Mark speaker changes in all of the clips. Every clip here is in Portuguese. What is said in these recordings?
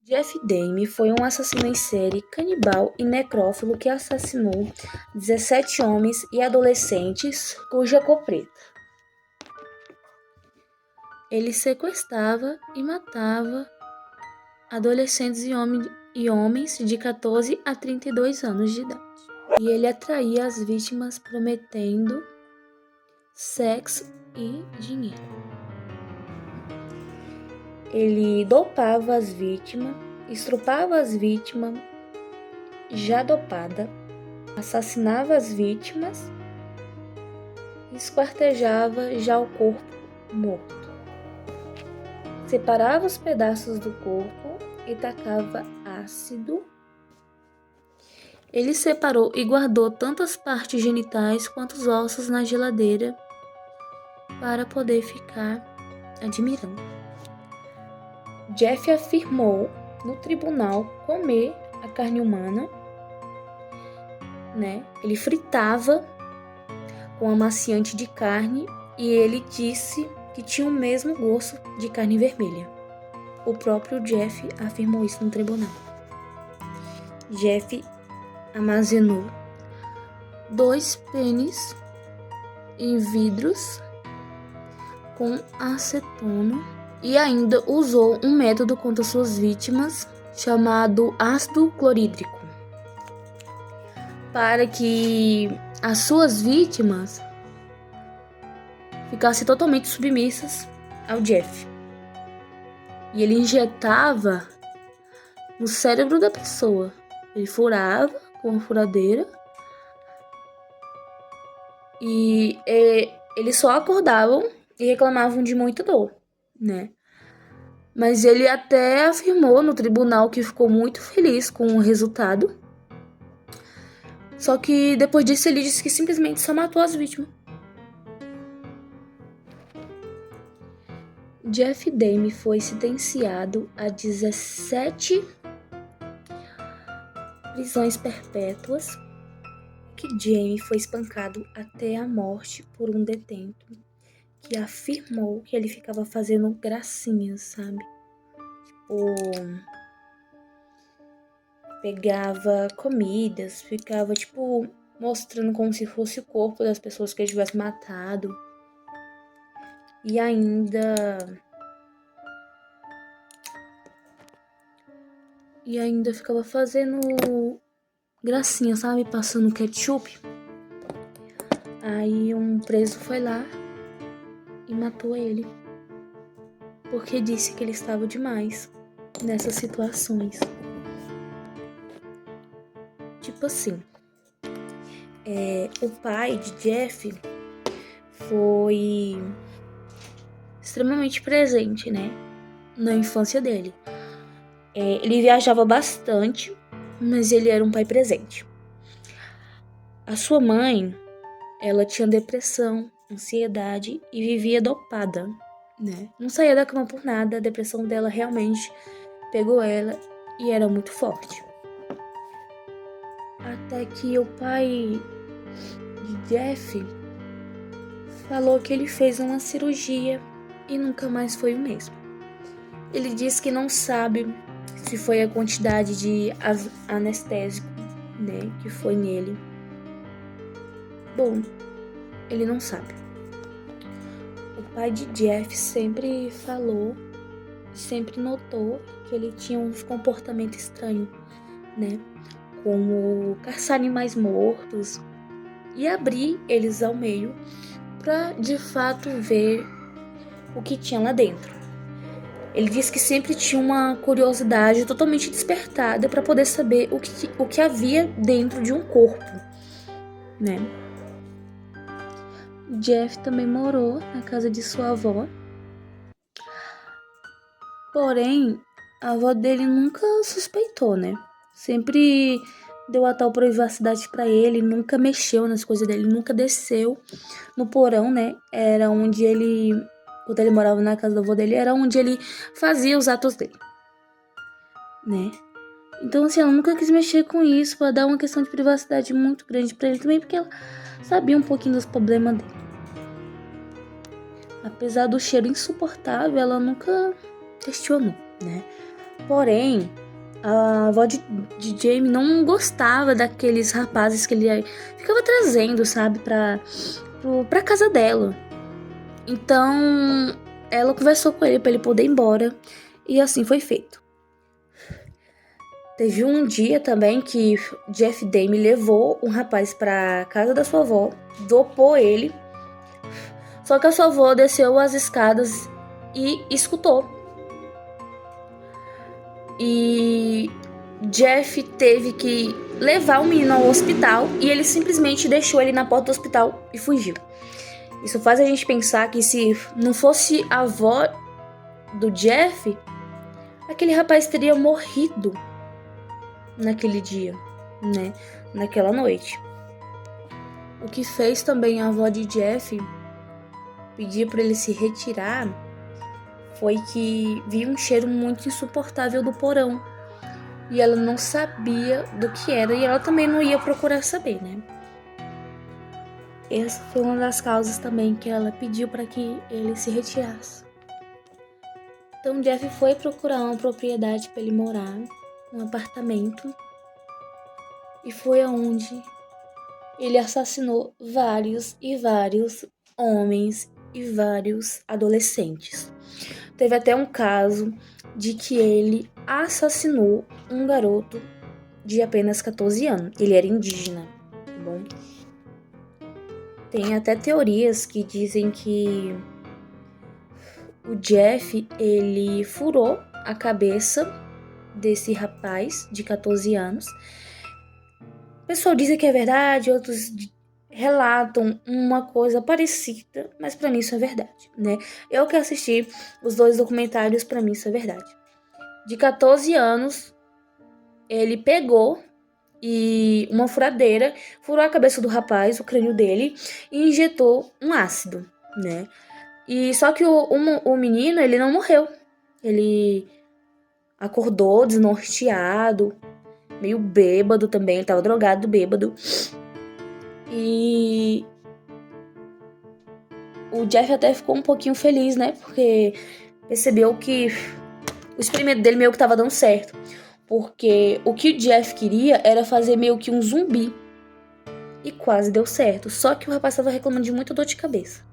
Speaker 1: Jeff Dahmer foi um assassino em série, canibal e necrófilo que assassinou 17 homens e adolescentes cuja cor preta. Ele sequestrava e matava adolescentes e homens de 14 a 32 anos de idade. E ele atraía as vítimas prometendo sexo e dinheiro. Ele dopava as vítimas, estrupava as vítimas já dopada, assassinava as vítimas e esquartejava já o corpo morto. Separava os pedaços do corpo e tacava ácido. Ele separou e guardou tanto as partes genitais quanto os ossos na geladeira para poder ficar admirando. Jeff afirmou no tribunal comer a carne humana, né? Ele fritava com amaciante de carne e ele disse que tinha o mesmo gosto de carne vermelha. O próprio Jeff afirmou isso no tribunal. Jeff armazenou 2 pênis em vidros com acetona e ainda usou um método contra suas vítimas chamado ácido clorídrico para que as suas vítimas ficassem totalmente submissas ao Jeff. E ele injetava no cérebro da pessoa. Ele furava com uma furadeira e eles só acordavam e reclamavam de muita dor, né? Mas ele até afirmou no tribunal que ficou muito feliz com o resultado. Só que depois disso ele disse que simplesmente só matou as vítimas. Jeff Dahmer foi sentenciado a 17 prisões perpétuas, que Jamie foi espancado até a morte por um detento que afirmou que ele ficava fazendo gracinhas, sabe? Tipo, pegava comidas, ficava, mostrando como se fosse o corpo das pessoas que ele tivesse matado. E ainda ficava fazendo gracinha, sabe? Passando ketchup. Aí um preso foi lá e matou ele. Porque disse que ele estava demais nessas situações. Tipo assim, o pai de Jeff foi extremamente presente, né? Na infância dele. Ele viajava bastante, mas ele era um pai presente. A sua mãe, ela tinha depressão, ansiedade e vivia dopada, né? Não saía da cama por nada, a depressão dela realmente pegou ela e era muito forte. Até que o pai de Jeff falou que ele fez uma cirurgia e nunca mais foi o mesmo. Ele disse que não sabe se foi a quantidade de anestésico, né, que foi nele. Bom, ele não sabe. O pai de Jeff sempre falou, sempre notou que ele tinha um comportamento estranho, né? Como caçar animais mortos e abrir eles ao meio para de fato ver o que tinha lá dentro. Ele disse que sempre tinha uma curiosidade totalmente despertada para poder saber o que havia dentro de um corpo, né? Jeff também morou na casa de sua avó. Porém, a avó dele nunca suspeitou, né? Sempre deu a tal privacidade para ele, nunca mexeu nas coisas dele, nunca desceu no porão, né? Era onde ele, quando ele morava na casa da avó dele, era onde ele fazia os atos dele, né? Então, assim, ela nunca quis mexer com isso para dar uma questão de privacidade muito grande para ele também, porque ela sabia um pouquinho dos problemas dele. Apesar do cheiro insuportável, ela nunca questionou, né? Porém, a avó de Jamie não gostava daqueles rapazes que ele ficava trazendo, sabe, pra casa dela. Então, ela conversou com ele pra ele poder ir embora, e assim foi feito. Teve um dia também que Jeff Dahmer levou um rapaz pra casa da sua avó, dopou ele, só que a sua avó desceu as escadas e escutou. E Jeff teve que levar o menino ao hospital e ele simplesmente deixou ele na porta do hospital e fugiu. Isso faz a gente pensar que se não fosse a avó do Jeff, aquele rapaz teria morrido naquele dia, né? Naquela noite. O que fez também a avó de Jeff pedir para ele se retirar foi que viu um cheiro muito insuportável do porão. E ela não sabia do que era e ela também não ia procurar saber, né? Essa foi uma das causas também que ela pediu para que ele se retirasse. Então Jeff foi procurar uma propriedade para ele morar, um apartamento, e foi aonde ele assassinou vários e vários homens e vários adolescentes. Teve até um caso de que ele assassinou um garoto de apenas 14 anos. Ele era indígena, tá bom? Tem até teorias que dizem que o Jeff, ele furou a cabeça desse rapaz de 14 anos. O pessoal diz que é verdade, outros relatam uma coisa parecida, mas pra mim isso é verdade, né? Eu que assisti os 2 documentários, pra mim isso é verdade. De 14 anos, ele pegou e uma furadeira furou a cabeça do rapaz, o crânio dele, e injetou um ácido, né? E só que o menino, ele não morreu. Ele acordou desnorteado, meio bêbado também, ele tava drogado, bêbado. E o Jeff até ficou um pouquinho feliz, né? Porque percebeu que o experimento dele meio que tava dando certo. Porque o que o Jeff queria era fazer meio que um zumbi. E quase deu certo. Só que o rapaz tava reclamando de muita dor de cabeça.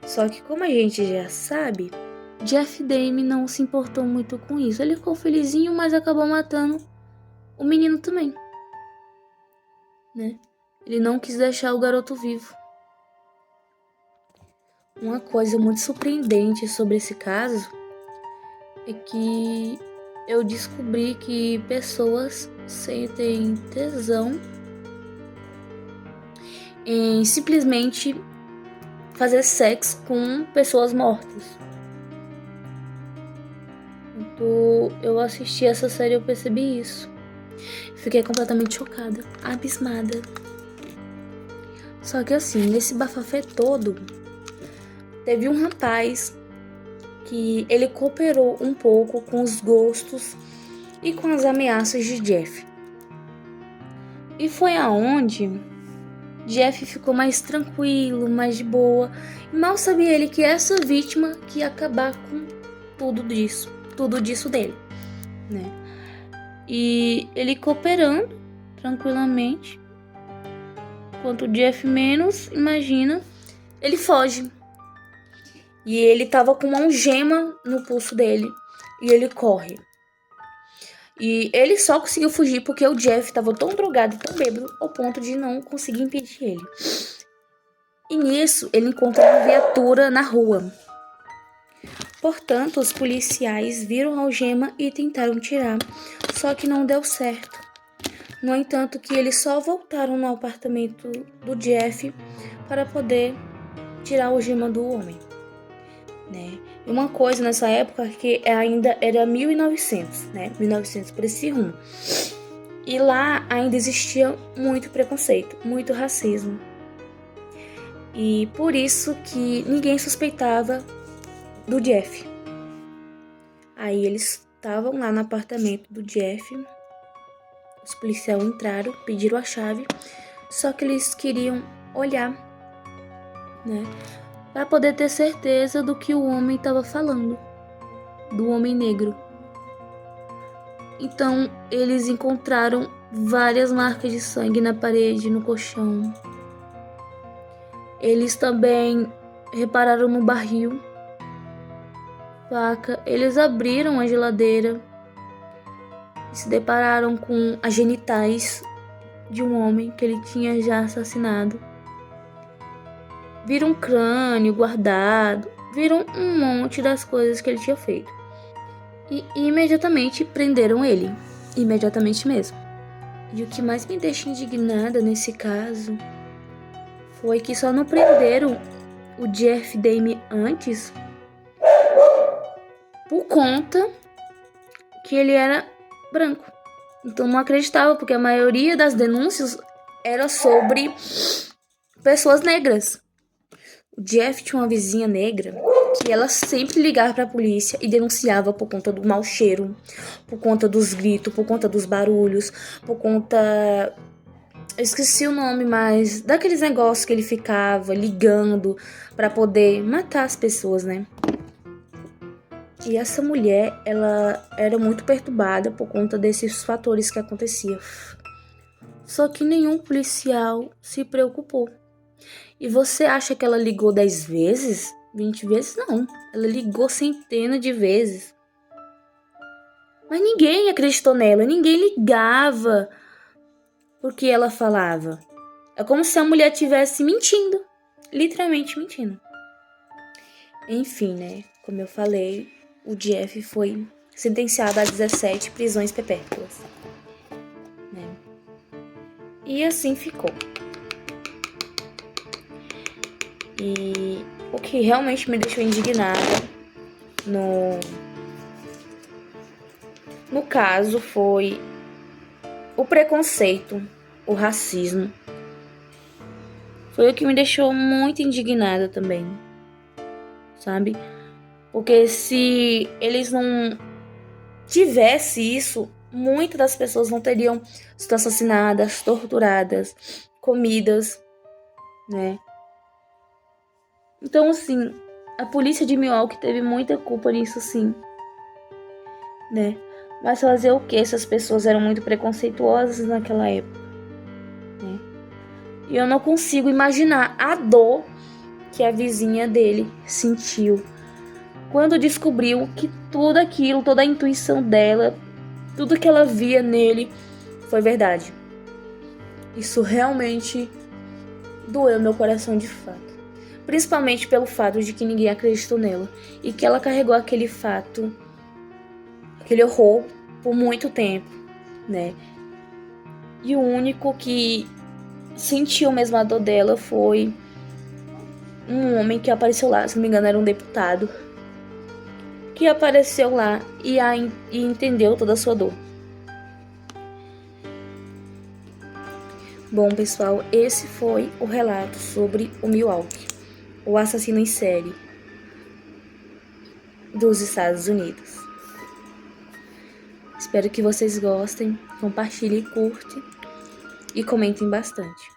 Speaker 1: Só que como a gente já sabe, Jeff Dahmer não se importou muito com isso. Ele ficou felizinho, mas acabou matando o menino também, né? Ele não quis deixar o garoto vivo. Uma coisa muito surpreendente sobre esse caso é que eu descobri que pessoas sentem tesão em simplesmente fazer sexo com pessoas mortas. Quando eu assisti essa série, eu percebi isso. Fiquei completamente chocada, abismada. Só que assim, nesse bafafé todo, teve um rapaz que ele cooperou um pouco com os gostos e com as ameaças de Jeff. E foi aonde Jeff ficou mais tranquilo, mais de boa. E mal sabia ele que essa vítima que ia acabar com tudo disso dele, né? E ele cooperando tranquilamente. Quanto o Jeff menos imagina, ele foge. E ele tava com uma algema no pulso dele. E ele corre. E ele só conseguiu fugir porque o Jeff tava tão drogado, tão bêbado, ao ponto de não conseguir impedir ele. E nisso, ele encontra uma viatura na rua. Portanto, os policiais viram a algema e tentaram tirar, só que não deu certo. No entanto, que eles só voltaram no apartamento do Jeff para poder tirar a algema do homem, né? E uma coisa nessa época que ainda era 1900, né? 1900 por esse rumo. E lá ainda existia muito preconceito, muito racismo. E por isso que ninguém suspeitava do Jeff. Aí eles estavam lá no apartamento do Jeff. Os policiais entraram, pediram a chave. Só que eles queriam olhar, né? Para poder ter certeza do que o homem estava falando. Do homem negro. Então, eles encontraram várias marcas de sangue na parede, no colchão. Eles também repararam no barril, faca. Eles abriram a geladeira e se depararam com as genitais de um homem que ele tinha já assassinado. Viram um crânio guardado, viram um monte das coisas que ele tinha feito. E imediatamente prenderam ele. Imediatamente mesmo. E o que mais me deixa indignada nesse caso foi que só não prenderam o Jeff Dahmer antes por conta que ele era branco. Então não acreditava, porque a maioria das denúncias era sobre pessoas negras. O Jeff tinha uma vizinha negra que ela sempre ligava pra polícia e denunciava por conta do mau cheiro, por conta dos gritos, por conta dos barulhos, por conta... Eu esqueci o nome, mas daqueles negócios que ele ficava ligando pra poder matar as pessoas, né? E essa mulher, ela era muito perturbada por conta desses fatores que aconteciam. Só que nenhum policial se preocupou. E você acha que ela ligou 10 vezes? 20 vezes? Não. Ela ligou centenas de vezes. Mas ninguém acreditou nela. Ninguém ligava porque ela falava. É como se a mulher estivesse mentindo. Literalmente mentindo. Enfim, né? Como eu falei, o Jeff foi sentenciado a 17 prisões perpétuas. Né? E assim ficou. E o que realmente me deixou indignada no caso foi o preconceito, o racismo. Foi o que me deixou muito indignada também, sabe? Porque se eles não tivessem isso, muitas das pessoas não teriam sido assassinadas, torturadas, comidas, né? Então, assim, a polícia de Milwaukee teve muita culpa nisso, sim, né? Mas fazer o que? Essas pessoas eram muito preconceituosas naquela época, né? E eu não consigo imaginar a dor que a vizinha dele sentiu quando descobriu que tudo aquilo, toda a intuição dela, tudo que ela via nele foi verdade. Isso realmente doeu meu coração de fato. Principalmente pelo fato de que ninguém acreditou nela e que ela carregou aquele fato, aquele horror por muito tempo, né? E o único que sentiu mesmo a dor dela foi um homem que apareceu lá, se não me engano era um deputado, que apareceu lá e entendeu toda a sua dor. Bom, pessoal, esse foi o relato sobre o Milwaukee, o assassino em série dos Estados Unidos. Espero que vocês gostem, compartilhem, curtem e comentem bastante.